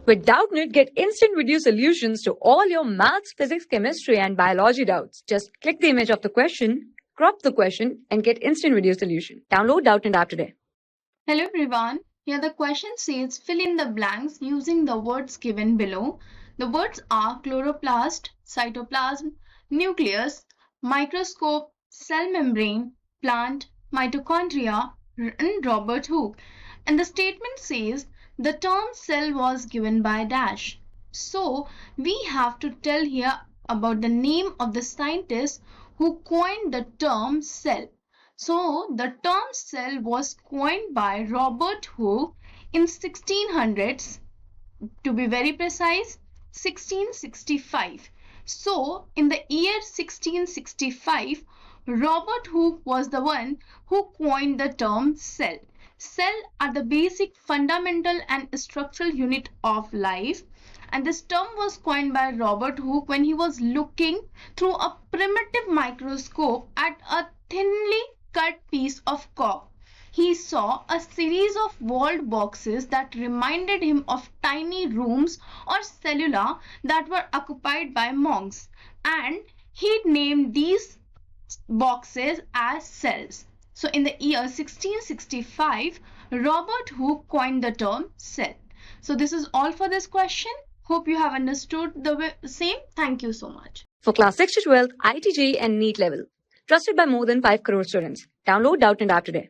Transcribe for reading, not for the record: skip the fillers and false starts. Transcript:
With Doubtnut, get instant video solutions to all your maths, physics, chemistry, and biology doubts. Just click the image of the question, crop the question, and get instant video solution. Download Doubtnut app today. Hello everyone. Here the question says fill in the blanks using the words given below. The words are chloroplast, cytoplasm, nucleus, microscope, cell membrane, plant, mitochondria, and Robert Hooke. And the statement says the term cell was given by dash. So we have to tell here about the name of the scientist who coined the term cell. So the term cell was coined by Robert Hooke in 1600s, to be very precise, 1665. So in the year 1665, Robert Hooke was the one who coined the term cell. Cell are the basic fundamental and structural unit of life, and this term was coined by Robert Hooke when he was looking through a primitive microscope at a thinly cut piece of cork. He saw a series of walled boxes that reminded him of tiny rooms or cellula that were occupied by monks, and he named these boxes as cells. So in the year 1665, Robert Hooke coined the term cell. So this is all for this question. Hope you have understood the same. Thank you so much. For class 6 to 12, IIT JEE and NEET level. Trusted by more than 5 crore students. Download Doubtnut app today.